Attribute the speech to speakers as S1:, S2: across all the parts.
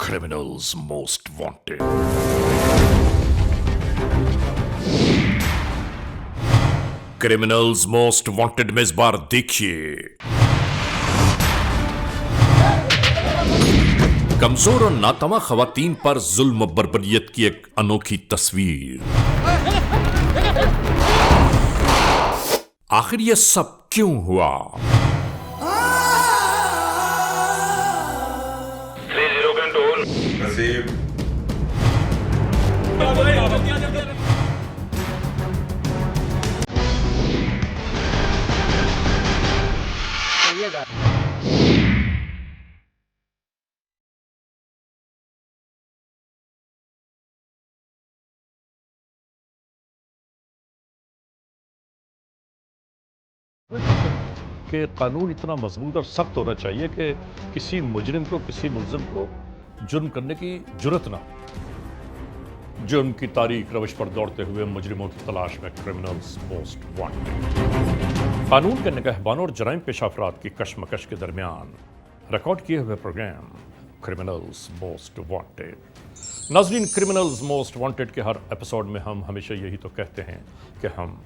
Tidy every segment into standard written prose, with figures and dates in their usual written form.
S1: Criminals Most Wanted। Criminals most wanted में इस बार देखिए कमजोर और नातवा खवातीन पर जुल्म बर्बरियत की एक अनोखी तस्वीर। आखिर यह सब क्यों हुआ?
S2: कि कानून इतना मजबूत और सख्त होना चाहिए कि किसी मुजरिम को, किसी मुल्जिम को जुर्म करने की जुर्रत ना हो। जुर्म की तारीख रविश पर दौड़ते हुए मुजरिमों की तलाश में क्रिमिनल्स मोस्ट वांटेड। कानून के निगहबानों और जराइम पेशा अफराद की कशमकश के दरमियान रिकॉर्ड किए हुए प्रोग्राम क्रिमिनल्स मोस्ट वांटेड। नाज़रीन, क्रिमिनल्स मोस्ट वांटेड के हर एपिसोड में हम हमेशा यही तो कहते हैं कि हम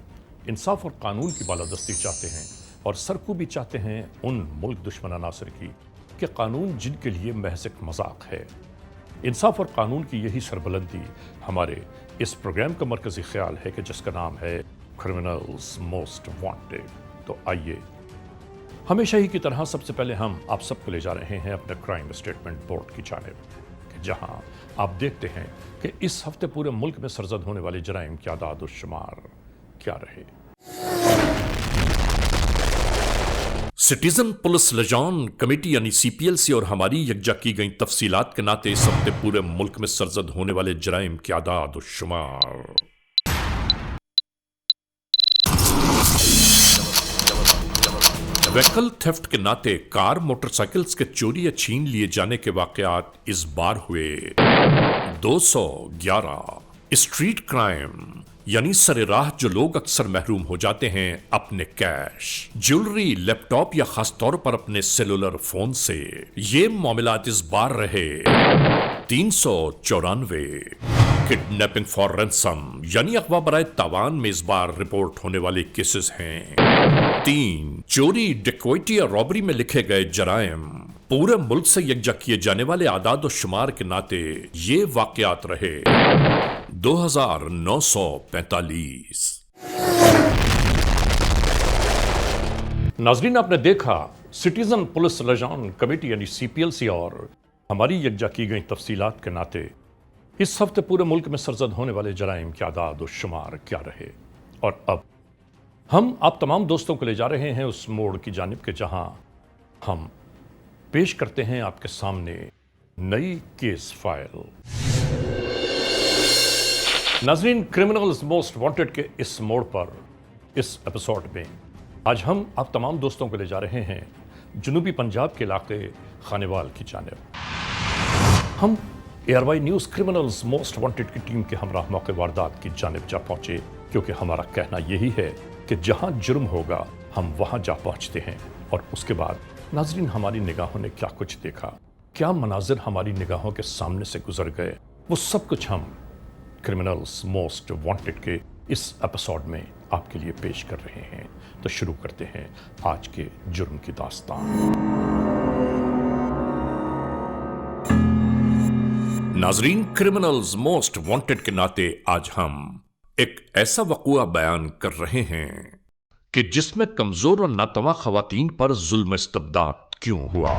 S2: इंसाफ और कानून की बालादस्ती चाहते हैं और सरकूबी चाहते हैं उन मुल्क दुश्मन अनासर की कि कानून जिनके लिए महज एक मजाक है। इंसाफ और कानून की यही सरबलंदी हमारे इस प्रोग्राम का मरकजी ख्याल है कि जिसका नाम है क्रिमिनल्स मोस्ट वांटेड। तो आइए, हमेशा ही की तरह सबसे पहले हम आप सबको ले जा रहे हैं अपने क्राइम स्टेटमेंट बोर्ड की जानिब, जहां आप देखते हैं कि इस हफ्ते पूरे मुल्क में सरजद होने वाले जराइम की आदाद और शुमार क्या रहे।
S1: सिटीजन पुलिस लिजान कमेटी यानी सीपीएलसी और हमारी यकजा की गई तफसीलात के नाते इस हफ्ते पूरे मुल्क में सरजद होने वाले जराइम की आदाद और शुमार। व्हीकल थेफ्ट के नाते कार मोटरसाइकिल्स के चोरी या छीन लिए जाने के वाकयात इस बार हुए 211। स्ट्रीट क्राइम यानी सरेराह जो लोग अक्सर महरूम हो जाते हैं अपने कैश, ज्वेलरी, लैपटॉप या खासतौर पर अपने सेलुलर फोन से, ये मामलात इस बार रहे 394। किडनैपिंग फॉर रैंसम यानी अगवा बराए तावान में इस बार रिपोर्ट होने वाले केसेस हैं 3। चोरी, डिक्वॉइटी या रॉबरी में लिखे गए जराइम पूरे मुल्क से यकजा किए जाने वाले आदाद और शुमार के नाते ये वाकयात रहे 2945।
S2: नाजरीन, आपने देखा सिटीजन पुलिस लिजान कमेटी यानी सीपीएलसी और हमारी यकजा की गई तफसीलात के नाते इस हफ्ते पूरे मुल्क में सरजद होने वाले जराइम की आदाद और शुमार क्या रहे। और अब हम आप तमाम दोस्तों को ले जा रहे हैं उस मोड़ की जानिब के जहां हम पेश करते हैं आपके सामने नई केस फाइल। नाजरीन, क्रिमिनल्स मोस्ट वांटेड के इस मोड़ पर इस एपिसोड में आज हम आप तमाम दोस्तों को ले जा रहे हैं जनूबी पंजाब के इलाके खानेवाल की जानिब। हम ARY news criminals most wanted की टीम के हमराह मौके वारदात की जानिब जा पहुंचे, क्योंकि हमारा कहना यही है कि जहां जुर्म होगा हम वहां जा पहुंचते हैं। और उसके बाद नाजरीन, हमारी निगाहों ने क्या कुछ देखा, क्या मनाजिर हमारी निगाहों के सामने से गुजर गए, वो सब कुछ हम क्रिमिनल्स मोस्ट वांटेड के इस एपिसोड में आपके लिए पेश कर रहे हैं। तो शुरू करते हैं आज के जुर्म की दास्तान।
S1: नाजरीन, क्रिमिनल्स मोस्ट वांटेड के नाते आज हम एक ऐसा वक़ुआ बयान कर रहे हैं कि जिसमें कमजोर और नातवा खवातीन पर जुल्म इस्तब्दाद क्यों हुआ।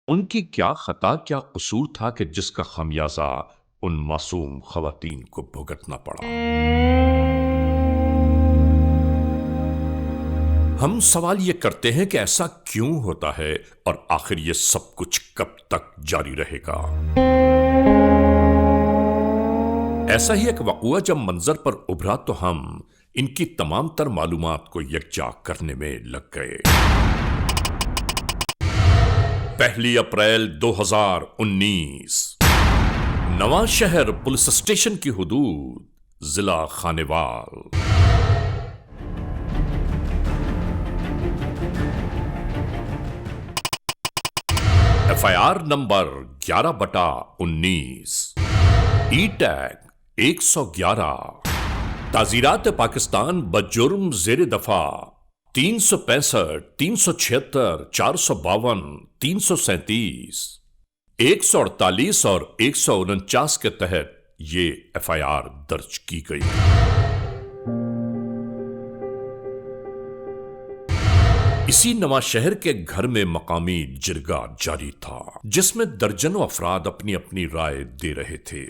S1: उनकी क्या खता, क्या कसूर था कि जिसका खमियाजा उन मासूम खवातीन को भुगतना पड़ा। हम सवाल ये करते हैं कि ऐसा क्यों होता है और आखिर ये सब कुछ कब तक जारी रहेगा। ऐसा ही एक वक़ुआ जब मंजर पर उभरा तो हम इनकी तमाम तर मालूमात को यकजा करने में लग गए। 1 अप्रैल 2019 नवां शहर पुलिस स्टेशन की हुदूद, जिला खानेवाल। FIR नंबर 11/19, ई टैग 111, ताजीरात पाकिस्तान बजुर्म जेर दफा 365, 376, 452, 337, 148 और 149 के तहत ये FIR दर्ज की गई। इसी नवां शहर के घर में मकामी जिरगा जारी था, जिसमें दर्जनों अफराद अपनी अपनी राय दे रहे थे।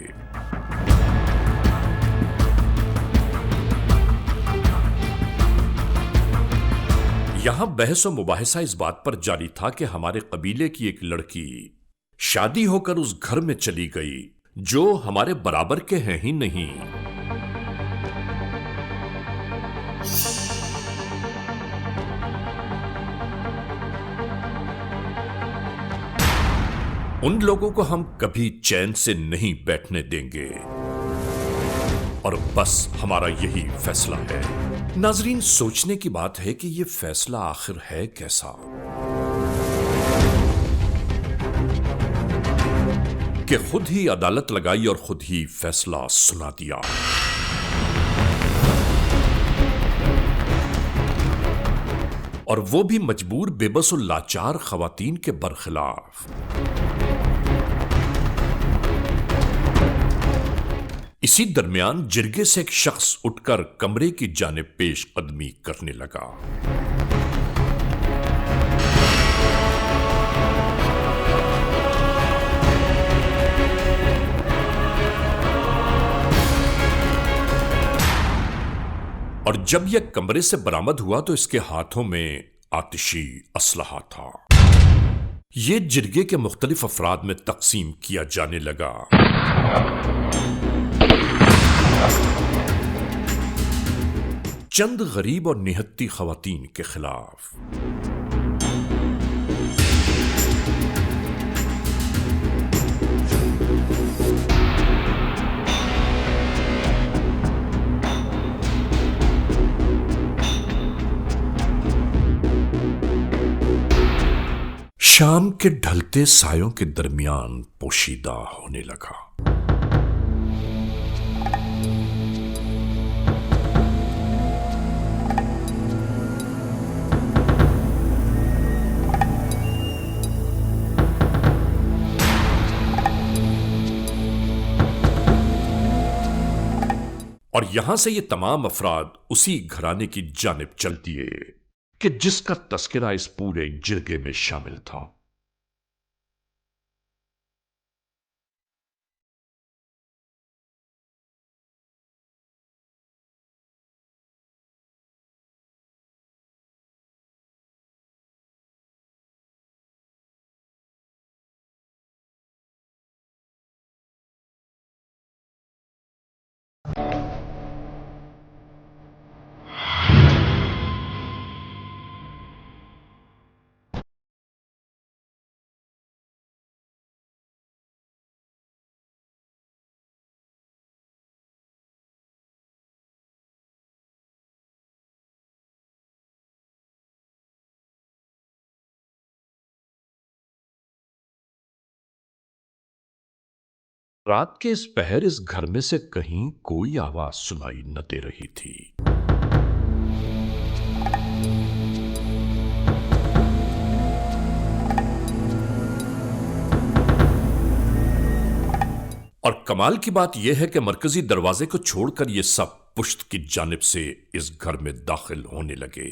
S1: यहां बहस और मुबाहिसा इस बात पर जारी था कि हमारे कबीले की एक लड़की शादी होकर उस घर में चली गई जो हमारे बराबर के हैं ही नहीं। उन लोगों को हम कभी चैन से नहीं बैठने देंगे और बस हमारा यही फैसला है। नाजरीन, सोचने की बात है कि यह फैसला आखिर है कैसा, कि खुद ही अदालत लगाई और खुद ही फैसला सुना दिया। और वो भी मजबूर, बेबस और लाचार खवातीन के बरखिलाफ। इसी दरमियान जिरगे से एक शख्स उठकर कमरे की जानिब पेश कदमी करने लगा। और जब यह कमरे से बरामद हुआ तो इसके हाथों में आतिशी असलहा था। यह जिरगे के मुख्तलिफ अफराद में तकसीम किया जाने लगा। चंद गरीब और निहत्ती खवातीन के खिलाफ। शाम के ढलते सायों के दरमियान पोशीदा होने लगा। और यहां से ये तमाम अफराद उसी घराने की जानिब चल दिए कि जिसका तस्करा इस पूरे जिरगे में शामिल था। रात के इस पहर इस घर में से कहीं कोई आवाज सुनाई न दे रही थी। और कमाल की बात यह है कि मरकजी दरवाजे को छोड़कर ये सब पुश्त की जानिब से इस घर में दाखिल होने लगे।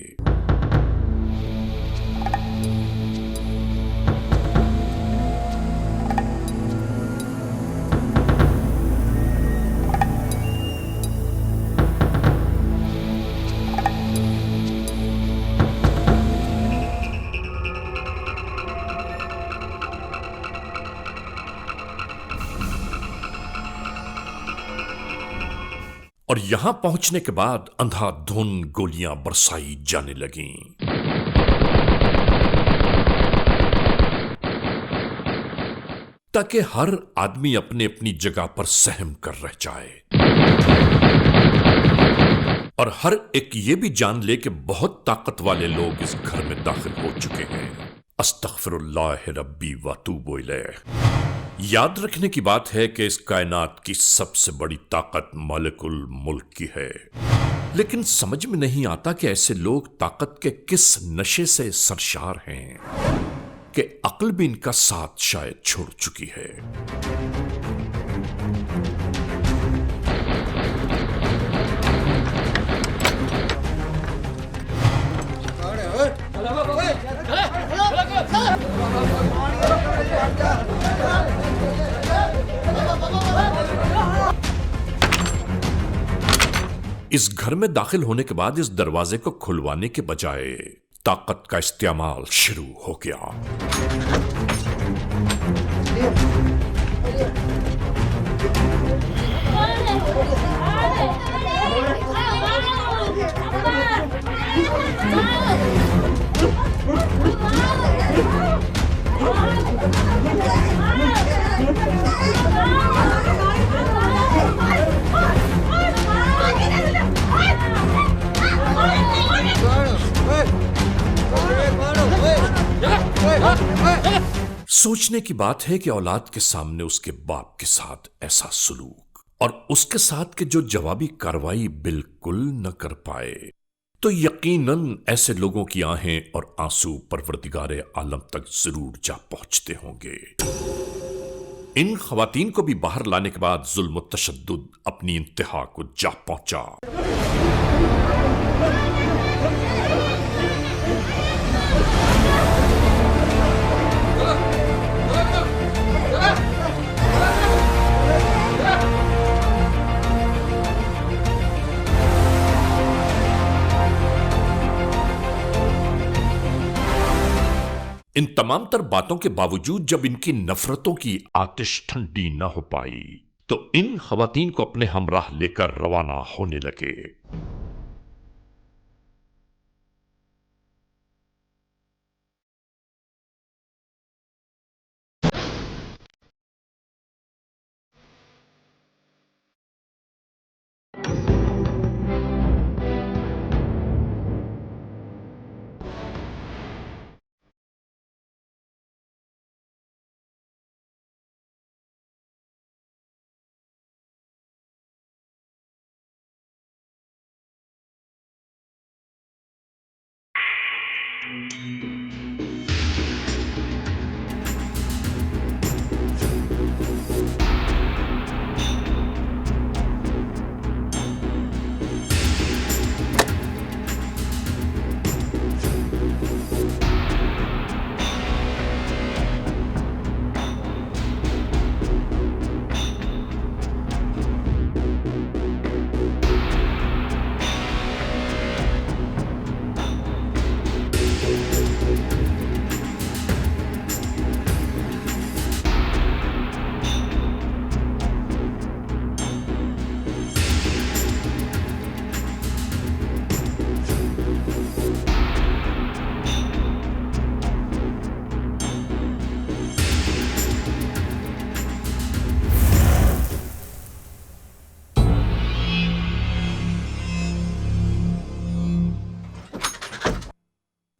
S1: और यहां पहुंचने के बाद अंधाधुंध गोलियां बरसाई जाने लगीं। ताकि हर आदमी अपने अपनी जगह पर सहम कर रह जाए और हर एक ये भी जान ले कि बहुत ताकत वाले लोग इस घर में दाखिल हो चुके हैं। अस्तगफिरुल्लाह रब्बी व अतूबु इलैह। याद रखने की बात है कि इस कायनात की सबसे बड़ी ताकत मालिकुल मुल्क की है, लेकिन समझ में नहीं आता कि ऐसे लोग ताकत के किस नशे से सरशार हैं कि अक्ल भी इनका साथ शायद छोड़ चुकी है। इस घर में दाखिल होने के बाद इस दरवाजे को खुलवाने के बजाय ताकत का इस्तेमाल शुरू हो गया। सोचने की बात है कि औलाद के सामने उसके बाप के साथ ऐसा सलूक और उसके साथ के जो जवाबी कार्रवाई बिल्कुल न कर पाए, तो यकीनन ऐसे लोगों की आहें और आंसू परवरदिगारे आलम तक जरूर जा पहुंचते होंगे। इन खवातीन को भी बाहर लाने के बाद जुल्म और तशद्दुद अपनी इंतहा को जा पहुंचा। इन तमाम तर बातों के बावजूद जब इनकी नफरतों की आतिश ठंडी न हो पाई, तो इन खवातीन को अपने हमराह लेकर रवाना होने लगे।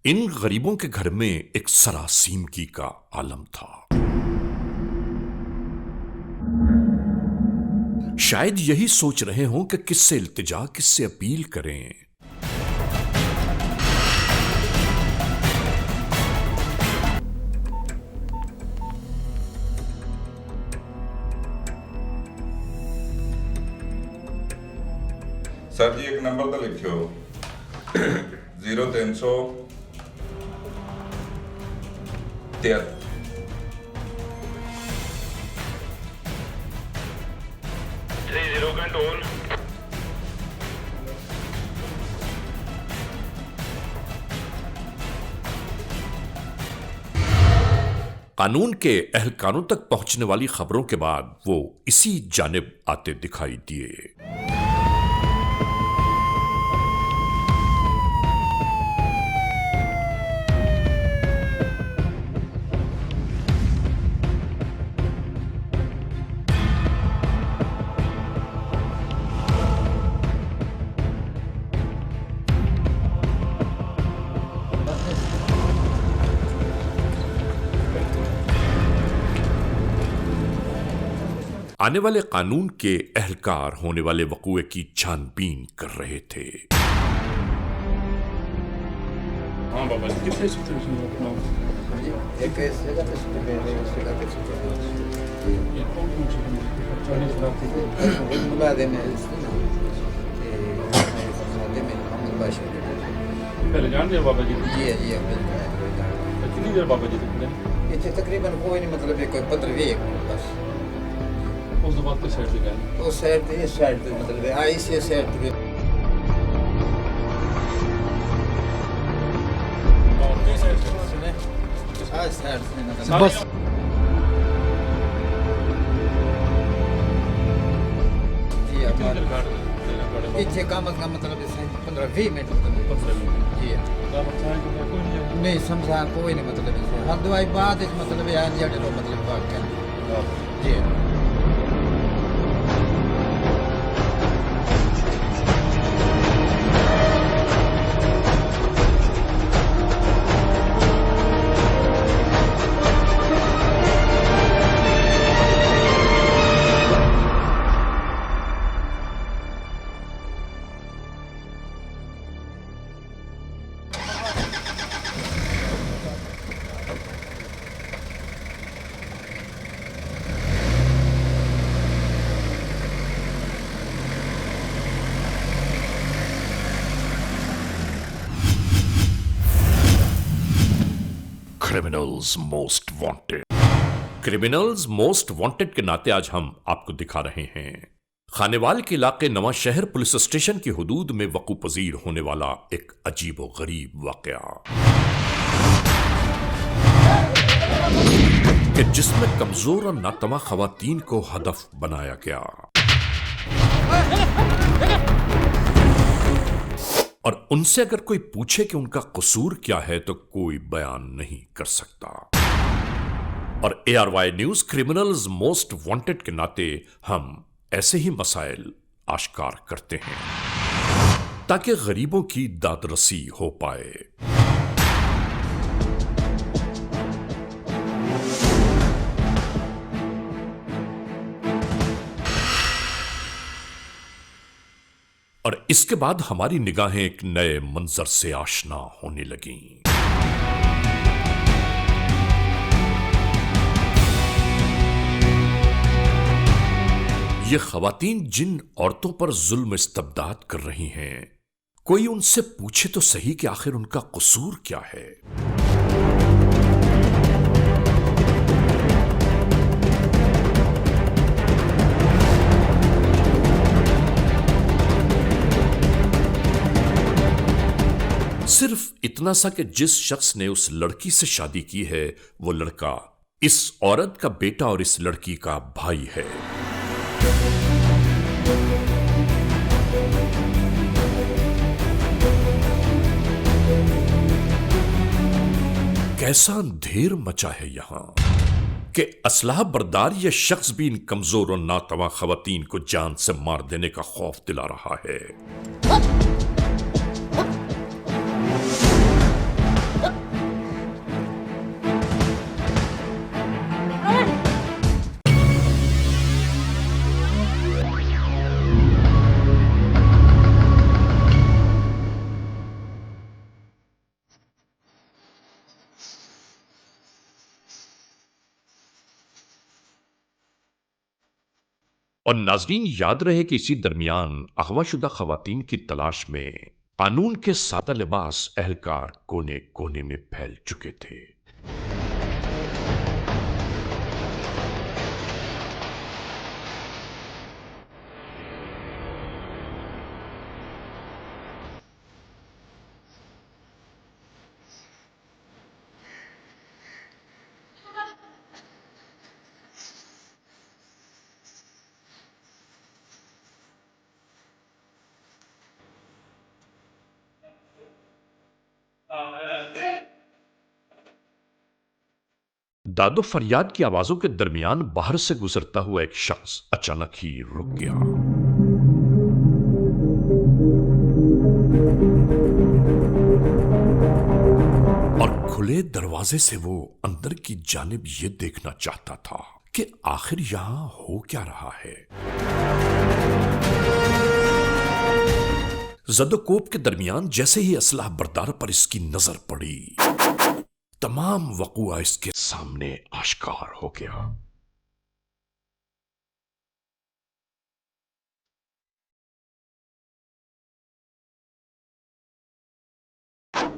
S1: इन गरीबों के घर में एक सरासीमगी का आलम था। शायद यही सोच रहे हों कि किससे इल्तिजा, किससे अपील करें।
S3: सर जी एक नंबर तो लिखियो 0300
S4: 30 कंट्रोल।
S1: कानून के एहलकारों तक पहुंचने वाली खबरों के बाद वो इसी जानिब आते दिखाई दिए। आने वाले कानून के एहलकार होने वाले वकूए की छानबीन कर रहे थे।
S4: हाँ बाबा जी, कितने सूत्र
S5: एक इस जगह पे सुते हैं, उस जगह पे सुते हैं। मुलादे में सादे में मोहम्मद बादशाह
S4: पहले जान दिया बाबा जी
S5: जी जी
S4: कितनी देर बाबा जी तक
S5: इतने तकरीबन कोई नहीं, मतलब कोई 15-20 बस।
S4: उस बाद के साइड से गए
S5: उस साइड पे, इस साइड पे, मतलब आई से साइड पे बस। जी पीछे कम अज कम मतलब 15-20 मिनट जी नहीं समझा कोई नहीं, मतलब हर दवाई बाद मतलब जड़े लो मतलब वाक्य जी।
S1: Criminals most wanted. Criminals most wanted के नाते आज हम आपको दिखा रहे हैं खानेवाल के इलाके नवा शहर पुलिस स्टेशन की हुदूद में वकू पजीर होने वाला एक अजीब व गरीब वाकया कि जिसमें कमजोर और नातवा खवातीन को हदफ बनाया गया और उनसे अगर कोई पूछे कि उनका कसूर क्या है तो कोई बयान नहीं कर सकता। और ARY news criminals most wanted के नाते हम ऐसे ही मसाइल आश्कार करते हैं ताकि गरीबों की दादरसी हो पाए। और इसके बाद हमारी निगाहें एक नए मंजर से आशना होने लगीं। ये खवातीन जिन औरतों पर जुल्म इस्तबदाद कर रही हैं, कोई उनसे पूछे तो सही कि आखिर उनका कसूर क्या है। सिर्फ इतना सा कि जिस शख्स ने उस लड़की से शादी की है वो लड़का इस औरत का बेटा और इस लड़की का भाई है। कैसा अंधेर मचा है यहां कि असलाह बरदार यह शख्स भी इन कमजोर और नातवा खवातीन को जान से मार देने का खौफ दिला रहा है। और नाजरीन याद रहे कि इसी दरमियान अगवाशुदा खवातीन की तलाश में कानून के सादा लिबास एहलकार कोने कोने में फैल चुके थे। दादो फरियाद की आवाजों के दरमियान बाहर से गुजरता हुआ एक शख्स अचानक ही रुक गया। और खुले दरवाजे से वो अंदर की जानिब यह देखना चाहता था कि आखिर यहां हो क्या रहा है। जदोकोप के दरमियान जैसे ही असलाह बरदार पर इसकी नजर पड़ी, तमाम वक़ुआ इसके सामने आश्कार हो गया।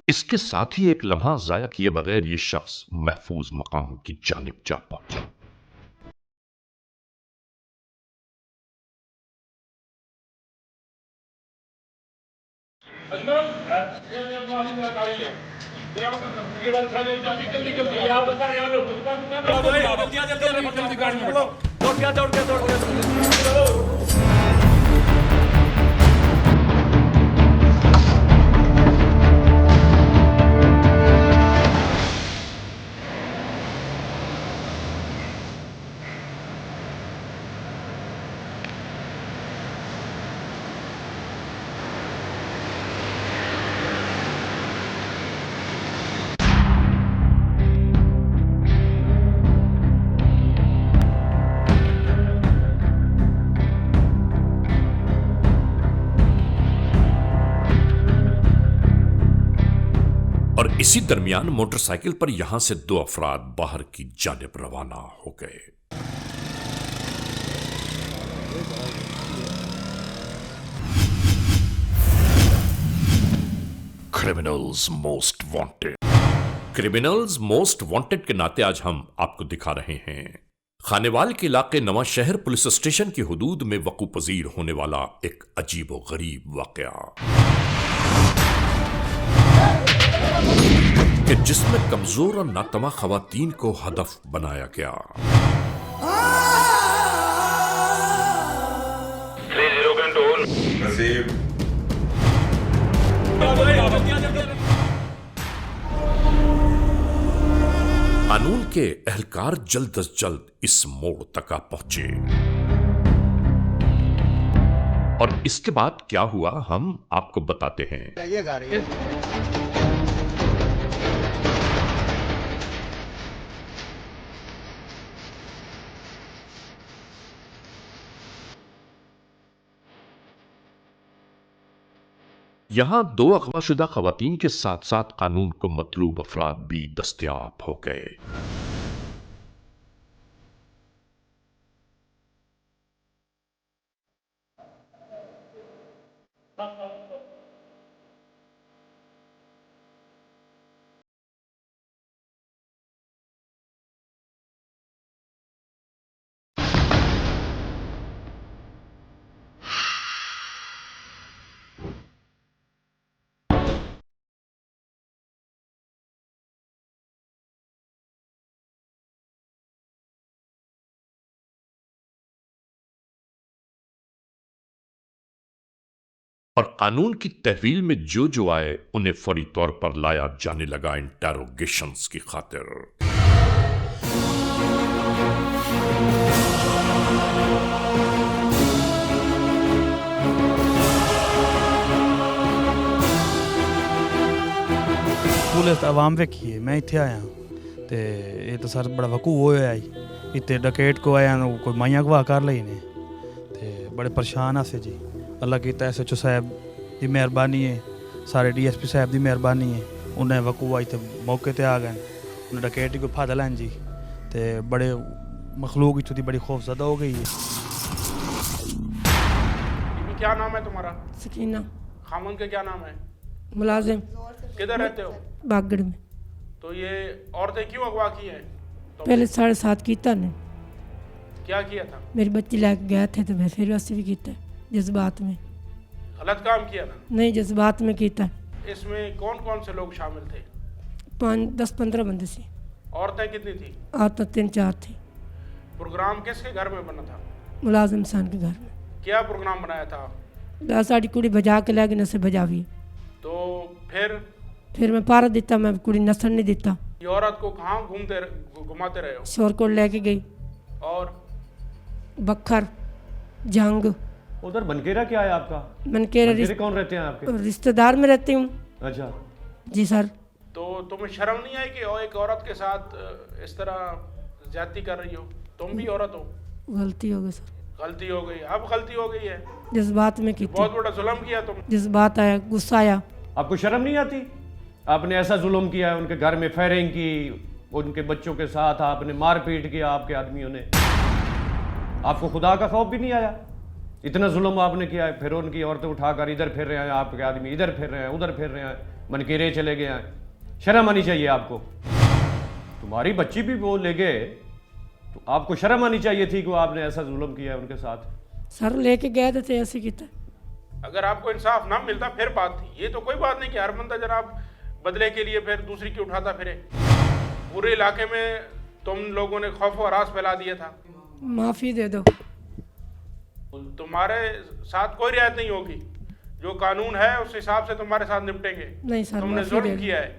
S1: इसके साथ ही एक लम्हा जाया किए बगैर ये शख्स महफूज मकाम की जानिब जा पहुंचा। और इसी दरमियान मोटरसाइकिल पर यहां से 2 अफराद बाहर की जानिब रवाना हो गए। Criminals most wanted. Criminals most wanted के नाते आज हम आपको दिखा रहे हैं खानेवाल के इलाके नवा शहर पुलिस स्टेशन की हुदूद में वक़ू पजीर होने वाला एक अजीब व गरीब वाकया, कि जिसमें कमजोर और नातवा खवातीन को हदफ बनाया गया।
S3: नसीब
S1: कानून के एहलकार जल्द अज जल्द इस मोड़ तक आ पहुंचे और इसके बाद क्या हुआ हम आपको बताते हैं। यहां 2 अगवाशुदा खवातीन के साथ साथ कानून को मतलूब अफराद भी दस्तयाब हो गए। और कानून की तहवील में जो आए उन्हें फौरी तौर पर लाया जाने लगा इंटेरोगेशंस की खातिर।
S6: पुलिस आवाम वेखिए मैं इत्थे आया ते ये तो सर बड़ा वकू होया है इत्थे डकैत को आया कोई माइया गवाह कर लई ने ते बड़े परेशान आसे जी। अल्लाह की SHO साहब की मेहरबानी है, सारे DSP साहब की मेहरबानी है, उन्हें वकू आई तो मौके पर आ गए, उन्हें डकैती को फायदा लैन जी ते बड़े मखलूक इतनी बड़ी खौफजदा हो गई है।
S7: क्या नाम है तुम्हारा?
S8: सकीना।
S7: खामन का क्या नाम है?
S8: मुलाजिम।
S7: किधर रहते हो?
S8: बागड़ में।
S7: तो ये औरतें क्यों अगवा की हैं? तो
S8: पहले 7:30 कीता ने।
S7: क्या किया था?
S8: मेरी बच्ची लेके गए थे तो मैं फिर वैसे भी कीता जज्बात में।
S7: गलत काम किया ना?
S8: नहीं, जज्बात में कीता।
S7: इसमें कौन कौन से लोग शामिल थे?
S8: 10-15 बंदे से।
S7: औरतें कितनी थी?
S8: औरतें 3-4 थी।
S7: प्रोग्राम किसके घर में बना था?
S8: मुलाजिम सान के घर में।
S7: क्या प्रोग्राम बनाया था?
S8: साड़ी कुड़ी बजा के लैगे नशे बजावी।
S7: तो फिर
S8: मैं पारा दिता, मैं कुड़ी नसन नहीं दिता।
S7: ये औरत को कहाँ घुमाते रहे हो?
S8: शोरकोट लेके गई
S7: और
S8: बखर जंग।
S9: उधर बनकेरा क्या है आपका?
S8: बनकेरा
S9: कौन रहते हैं आपके?
S8: रिश्तेदार में रहती हूँ।
S9: अच्छा
S8: जी सर।
S7: तो तुम्हें शर्म नहीं आई कि एक औरत के साथ इस तरह ज्यादती कर रही हो? तुम भी औरत हो,
S8: गलती हो गई सर,
S7: गलती हो गई, अब गलती हो गई है,
S8: जज्बात में की थी,
S7: बहुत बड़ा जुल्म किया तुम।
S8: जज्बात आया, गुस्सा आया।
S9: आपको शर्म नहीं आती? आपने ऐसा जुल्म किया है, उनके घर में फायरिंग की, उनके बच्चों के साथ आपने मारपीट किया आपके आदमियों ने। आपको खुदा का खौफ भी नहीं आया? इतना जुल्म आपने किया है, फिर उनकी औरतें उठाकर इधर फिर रहे हैं, आपके आदमी इधर फिर रहे हैं, उधर फिर रहे हैं, मनकेरे चले गए हैं। शर्म आनी चाहिए आपको। तुम्हारी बच्ची भी वो ले गए तो आपको शर्म आनी चाहिए थी कि आपने ऐसा जुल्म किया है उनके साथ।
S8: सर लेके गए थे ऐसे किया।
S7: अगर आपको इंसाफ ना मिलता फिर बात थी, ये तो कोई बात नहीं कि हर बंदा जनाब बदले के लिए फिर दूसरी की उठाता फिरे। पूरे इलाके में तुम लोगों ने खौफ और हरास फैला दिया था।
S8: माफ़ी दे दो।
S7: तुम्हारे साथ कोई रियायत नहीं होगी, जो कानून है उस हिसाब से तुम्हारे साथ निपटेंगे।
S8: नहीं सर,
S7: तुमने
S8: माफ़ी दे
S7: जुल्म
S8: दो
S7: किया है।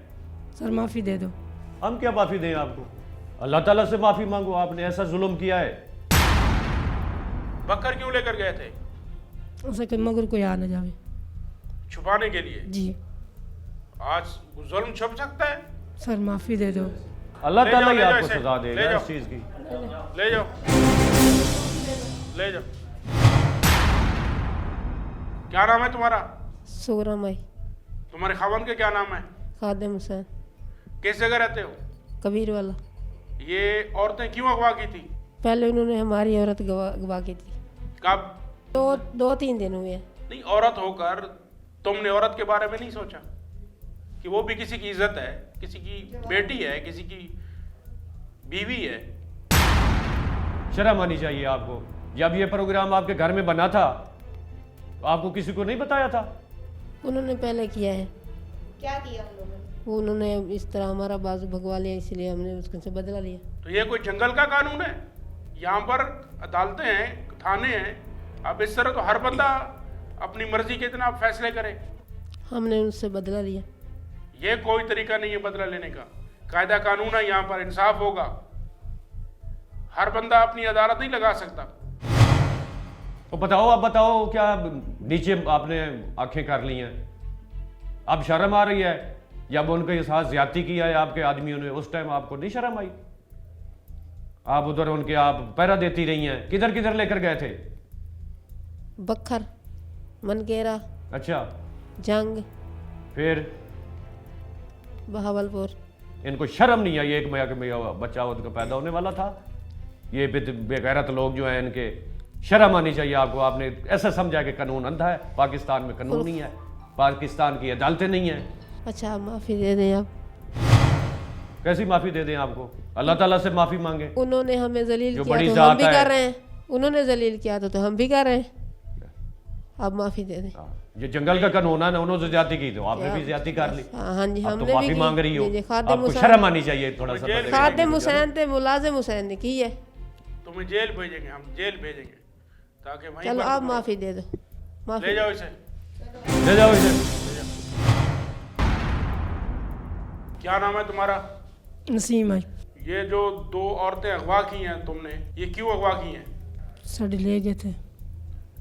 S8: सर, माफ़ी दे दो।
S9: हम क्या माफ़ी दें आपको? अल्लाह ताला से माफ़ी मांगो, आपने ऐसा जुल्म किया है।
S7: बकर क्यों लेकर गए थे?
S8: ऐसा कि मगर कोई आ न जावे,
S7: छुपाने के लिए।
S8: जी
S7: आज जुल्म छुप सकता है?
S8: सर, माफ़ी दे दो।
S9: अल्लाह
S7: ले
S9: ताला
S7: जाओ,
S9: ही
S7: ले जाओ
S9: आपको
S7: इसे,
S9: सजा
S7: ले
S9: देगा
S7: जाओ।
S9: इस चीज़ की।
S7: ले जाओ, ले जाओ। क्या नाम है तुम्हारा?
S8: सोरा माई,
S7: तुम्हारे खावन के क्या नाम है?
S8: खादिम हुसैन,
S7: किस जगह रहते हो?
S8: कबीर वाला।
S7: ये औरतें क्यों अगवा की थी?
S8: पहले उन्होंने हमारी औरत गवा की थी।
S7: कब?
S8: दो तीन दिन हुए।
S7: नहीं, औरत होकर तुमने औरत के बारे में नहीं सोचा कि वो भी किसी की इज्जत है, किसी की बेटी है, किसी की बीवी है।
S9: शर्म आनी चाहिए आपको। जब ये प्रोग्राम आपके घर में बना था तो आपको किसी को नहीं बताया था?
S8: उन्होंने पहले किया है।
S10: क्या किया उन लोगों ने?
S8: वो उन्होंने इस तरह हमारा बाजू भगवा लिया, इसलिए हमने उससे बदला लिया।
S7: तो ये कोई जंगल का कानून है? यहाँ पर अदालतें हैं, थाने हैं। अब इस तरह तो हर बंदा अपनी मर्जी के इतना फैसले करे।
S8: हमने उनसे बदला लिया।
S7: ये कोई तरीका नहीं है बदला लेने का। कायदा कानून है, यहाँ पर इंसाफ होगा। हर बंदा अपनी अदालत नहीं लगा सकता।
S9: तो बताओ, अब बताओ, क्या नीचे आपने आंखें कर ली हैं? अब शर्म आ रही है? जब उनके साथ ज्यादती किया है आपके आदमियों ने, उस टाइम आपको नहीं शर्म आई? आप उधर उनके आप पहरा देती रही हैं। किधर किधर लेकर गए थे?
S8: बखर, मनकेरा,
S9: अच्छा,
S8: जंग,
S9: फिर
S8: बहावलपुर।
S9: इनको शर्म नहीं आई? एक बच्चा उनका पैदा होने वाला था। ये बेगैरत लोग जो हैं, इनके शर्म आनी चाहिए आपको। आपने ऐसा समझा कि कानून अंधा है। पाकिस्तान में कानून नहीं है, पाकिस्तान की अदालतें नहीं हैं।
S8: अच्छा, माफ़ी दे दें आप।
S9: कैसी माफ़ी दे दें आपको? अल्लाह ताला से माफ़ी मांगे।
S8: उन्होंने हमें जलील
S9: जो
S8: किया
S9: बड़ी
S8: तो हम
S9: जात
S8: भी
S9: है।
S8: कर रहे हैं। उन्होंने जलील किया तो हम भी कर रहे हैं। अब माफ़ी दे दें।
S9: ये जंगल का कानून है ना, उन्होंने ज्यादा की तो आपने भी ज्यादा कर ली।
S8: हाँ जी,
S9: अब
S8: हमने
S9: तो माफ़ी
S8: भी
S9: मांग रही हो।
S8: की। खादिम
S9: आपको
S8: हुसैन,
S9: शर्म आनी चाहिए थोड़ा सा।
S8: खादिम हुसैन थे, मुलाजिम हुसैन ने की है।
S7: तुम्हें जेल भेजेंगे, हम जेल भेजेंगे ताकि वहीं
S8: चलो
S7: पर
S8: आप
S7: तुम
S8: माफ़ी दे दो। माफ़ी
S7: ले जाओ इसे।
S9: ले जाओ इसे।
S7: क्या नाम है तुम्हारा?
S8: नसीम आई।
S7: ये जो दो औरतें अगवा की हैं तुमने, ये क्यों अगवा की हैं?
S8: साढ़े ले गए थे,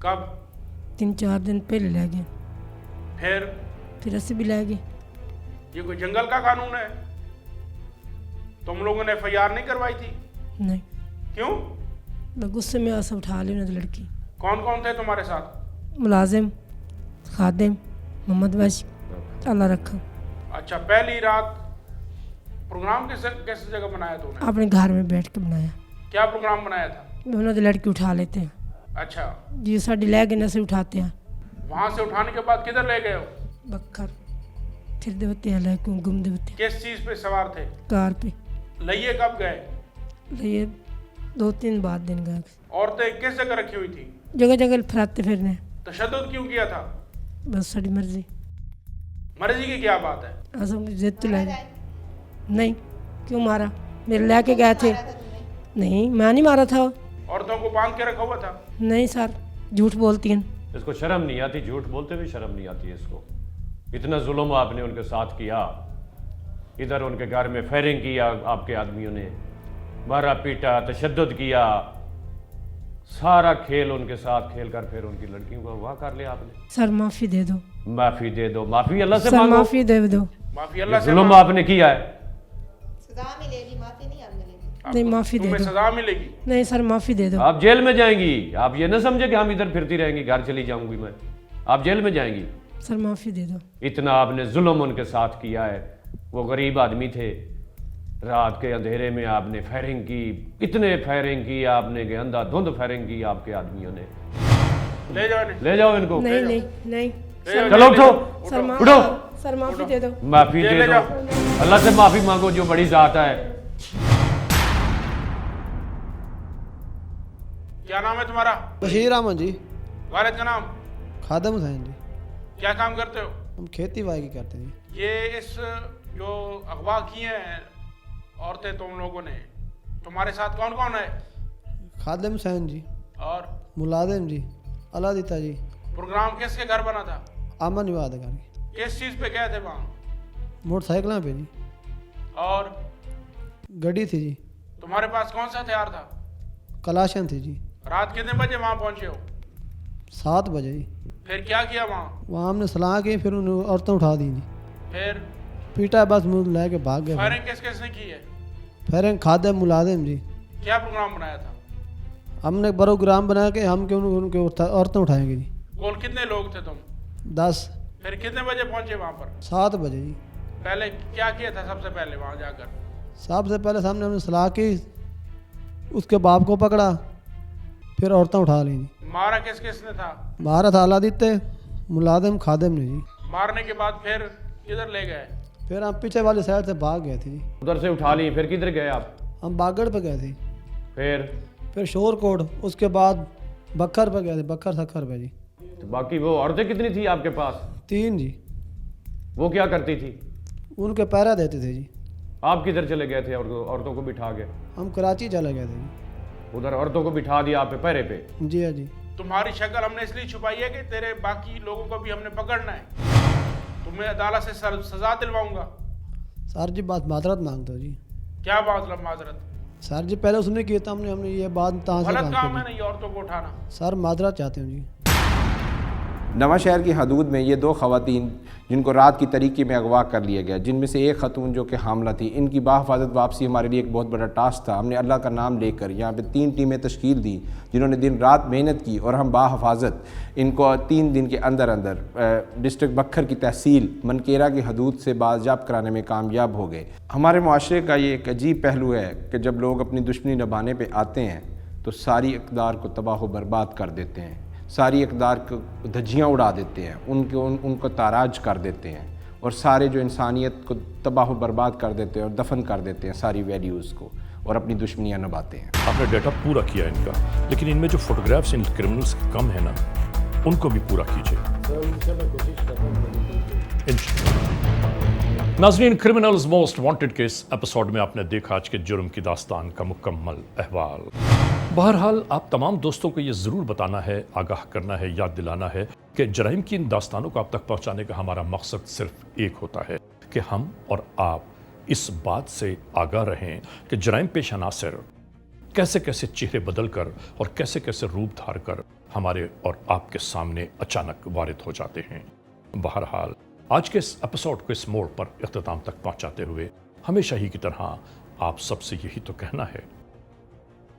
S7: कब?
S8: 3-4 दिन पहले ले गए।
S7: फिर
S8: ऐसे भी ले गए।
S7: ये कोई जंगल का कानून है? तुम लोगों ने FIR नहीं करवाई थी?
S8: नहीं,
S7: क्यों?
S8: मैं गुस्से में आसा उठा ली उन्होंने लड़की।
S7: कौन कौन थे तुम्हारे साथ?
S8: मुलाजिम, खादिम, मोहम्मद वैश, अल्लाह रखा।
S7: अच्छा, पहली रात प्रोग्राम किस जगह बनाया तुमने?
S8: अपने घर में बैठ के बनाया।
S7: क्या प्रोग्राम बनाया था?
S8: उन्होंने लड़की उठा लेते हैं
S7: अच्छा,
S8: जी, साड़ी ले गए, से उठाते हैं।
S7: वहां से उठाने के बाद किधर ले गए हो?
S8: बखर फिर देते हैं, ले घूम देते।
S7: किस चीज पे सवार थे?
S8: कार पे।
S7: लइये कब गए?
S8: ये 2-3 बाद दिन गए।
S7: औरतें किस जगह रखी हुई थी?
S8: जगह जगह फराते फिरने।
S7: तशद्दुद क्यों किया था?
S8: बस साड़ी मर्जी।
S7: मर्जी की क्या बात है?
S8: असम जिद तो ले गए। नहीं, क्यों मारा? मेरे लेके गए थे। नहीं, मैं नहीं मारा था।
S7: औरतों को बांध के रखा हुआ था?
S8: नहीं सर, झूठ बोलती हैं।
S9: इसको शर्म नहीं आती? झूठ बोलते हुए शर्म नहीं आती है इसको? इतना जुल्म आपने उनके साथ किया। इधर उनके घर में फायरिंग किया आपके आदमियों ने, मारा पीटा, तशद्दुद किया, सारा खेल उनके साथ खेल कर फिर उनकी लड़कियों को अगवा कर लिया आपने।
S8: सर माफी दे दो।
S9: माफी दे दो। माफी अल्लाह से
S8: सर
S9: मांगो।
S8: माफी दे दो।
S7: माफी अल्लाह से
S9: जुल्म
S7: मांगो।
S9: आपने किया है।
S10: सजा मिलेगी, माफी नहीं आप मिलेगी।
S8: नहीं माफ़ी दे
S7: तुम्हें
S8: दो।
S7: सजा मिलेगी।
S8: नहीं सर माफ़ी दे दो।
S9: आप जेल में जाएंगी। आप ये ना समझे कि हम इधर फिरती रहेंगी, घर चली जाऊंगी मैं। आप जेल में जाएंगी।
S8: सर माफ़ी दे दो।
S9: इतना आपने जुल्म उनके साथ किया है। वो गरीब आदमी थे, रात के अंधेरे में आपने फायरिंग की, इतने फायरिंग की आपने कि अंधाधुंध फायरिंग की आपके आदमियों ने।
S7: ले जाओ इन्हें।
S9: ले जाओ इनको।
S8: नहीं नहीं नहीं
S9: चलो उठो,
S8: सर
S9: उठो।
S8: सर माफ़ी दे दो।
S9: माफी दे
S7: ले
S9: दो,
S7: जाओ।
S9: अल्लाह से माफी मांगो जो बड़ी जात है।
S7: क्या नाम है तुम्हारा?
S11: बशीर अहमद जी।
S7: वालिद का नाम?
S11: खादम हुसैन जी।
S7: क्या काम करते हो?
S11: हम खेती बाड़ी करते हैं जी।
S7: ये इस जो अगवा किए हैं औरतें तुम लोगों ने, तुम्हारे साथ कौन कौन है?
S11: खादम हुसैन जी
S7: और
S11: मुलाजिम जी, अलादिता जी।
S7: प्रोग्राम किसके घर बना था?
S11: अमन विवाद घर
S7: किस चीज़ पे गए थे वहाँ?
S11: मोटरसाइकिल पे जी।
S7: और
S11: गड्डी थी जी।
S7: तुम्हारे पास कौन सा हथियार था?
S11: कलाशन थी जी।
S7: रात कितने बजे वहाँ पहुँचे हो?
S11: 7 बजे जी।
S7: फिर क्या किया वहाँ?
S11: वहाँ हमने सलाह की, फिर उन औरतें उठा दी जी।
S7: फिर
S11: पीटा, बस मुँह ले के भाग गए।
S7: फायरिंग किस किसने की है?
S11: फायरिंग खादम मुलाजिम जी।
S7: क्या प्रोग्राम बनाया था?
S11: हमने प्रोग्राम बना के हम क्यों उनके औरतें उठाएंगे जी।
S7: कुल कितने लोग थे तुम?
S11: 10।
S7: फिर कितने बजे पहुँचे वहाँ पर?
S11: 7 बजे जी।
S7: पहले क्या किया था सबसे पहले वहाँ जाकर?
S11: सबसे पहले सामने हमने सलाह की, उसके बाप को पकड़ा, फिर औरतें उठा ली जी।
S7: मारा किस किसने था?
S11: मारा था अलादित्य, मुलाजिम, खादिम ने जी।
S7: मारने के बाद फिर किधर ले गए?
S11: फिर हम पीछे वाली साइड से भाग गए थे जी।
S9: उधर से उठा ली, फिर किधर गए आप?
S11: हम बागड़ पे गए थे।
S9: फिर
S11: शोरकोट, उसके बाद बखर पे गए थे, बखर सखर पे जी।
S9: तो बाकी वो औरतें कितनी थी आपके पास?
S11: 3 जी।
S9: वो क्या करती थी?
S11: उनके पैरा देते थे जी।
S9: आप किधर चले गए थे औरतों को बिठा के?
S11: हम कराची चले गए थे जी।
S9: उधर औरतों को बिठा दिया आप पे पहरे पे?
S11: जी हाँ जी।
S7: तुम्हारी शक्ल हमने इसलिए छुपाई है कि तेरे बाकी लोगों को भी हमने पकड़ना है। तुम्हें अदालत से सजा दिलवाऊंगा।
S11: सर जी बात माजरत मांगते हो जी।
S7: क्या मतलब माजरत?
S11: सर जी पहले उसने किया था, हमने ये बात कहाँ से
S7: गलत काम है
S11: की?
S7: ना ये औरतों को उठाना।
S11: सर माजरत चाहते हूँ जी।
S12: नवां शहर की हदूद में ये 2 ख़वातीन जिनको रात की तरीके में अगवा कर लिया गया, जिनमें से एक खतून जो कि हामला थी, इनकी बाहिफाजत वापसी हमारे लिए एक बहुत बड़ा टास्क था। हमने अल्लाह का नाम लेकर यहाँ पे 3 टीमें तश्कील दी जिन्होंने दिन रात मेहनत की और हम बाहिफाजत इनको 3 दिन के अंदर अंदर डिस्ट्रिक्ट बखर की तहसील मनकेरा की हदूद से बाज़ाब्त कराने में कामयाब हो गए। हमारे मुआशरे का ये एक अजीब पहलू है कि जब लोग अपनी दुश्मनी निभाने पर आते हैं तो सारी इक़दार को तबाह व बर्बाद कर देते हैं, सारी इक़दार को धज्जियाँ उड़ा देते हैं, उनको ताराज कर देते हैं और सारे जो इंसानियत को तबाह व बर्बाद कर देते हैं और दफन कर देते हैं सारी वैल्यूज़ को, और अपनी दुश्मनियाँ निभाते हैं।
S2: आपने डाटा पूरा किया इनका, लेकिन इनमें जो फोटोग्राफ्स इन क्रिमिनल्स के कम है ना, उनको भी पूरा कीजिए। नाज़रीन, criminals most wanted case episode में आपने देखा आज के जुर्म की दास्तान का मुकम्मल अहवाल। बहरहाल आप तमाम दोस्तों को ये ज़रूर बताना है, आगाह करना है, याद दिलाना है कि जराइम की इन दास्तानों को आप तक पहुंचाने का हमारा मकसद सिर्फ एक होता है कि हम और आप इस बात से आगाह रहें कि जराइम पेश अनासर कैसे कैसे चेहरे बदल कर और कैसे कैसे रूप धार कर हमारे और आपके सामने अचानक वारिद हो जाते हैं। बहरहाल आज के इस एपिसोड को इस मोड़ पर इख्तिताम तक पहुंचाते हुए हमेशा ही की तरह आप सबसे यही तो कहना है,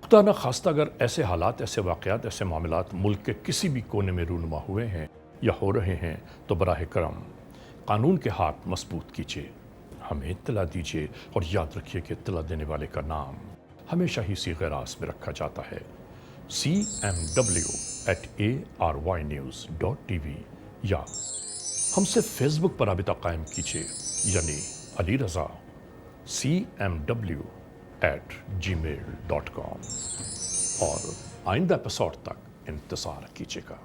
S2: खुदा न खास्ता अगर ऐसे हालात, ऐसे वाक़यात, ऐसे मामलात मुल्क के किसी भी कोने में रूनुमा हुए हैं या हो रहे हैं तो बराह करम कानून के हाथ मजबूत कीजिए, हमें इत्तला दीजिए और याद रखिए कि इत्तला देने वाले का नाम हमेशा ही सीग़े रास में रखा जाता है, cmw@arYnews.tv, या हमसे फेसबुक पर राबिता कायम कीजिए, यानी अली रज़ा cmw@gmail.com, और आइंदा एपिसोड तक इंतज़ार कीजिएगा।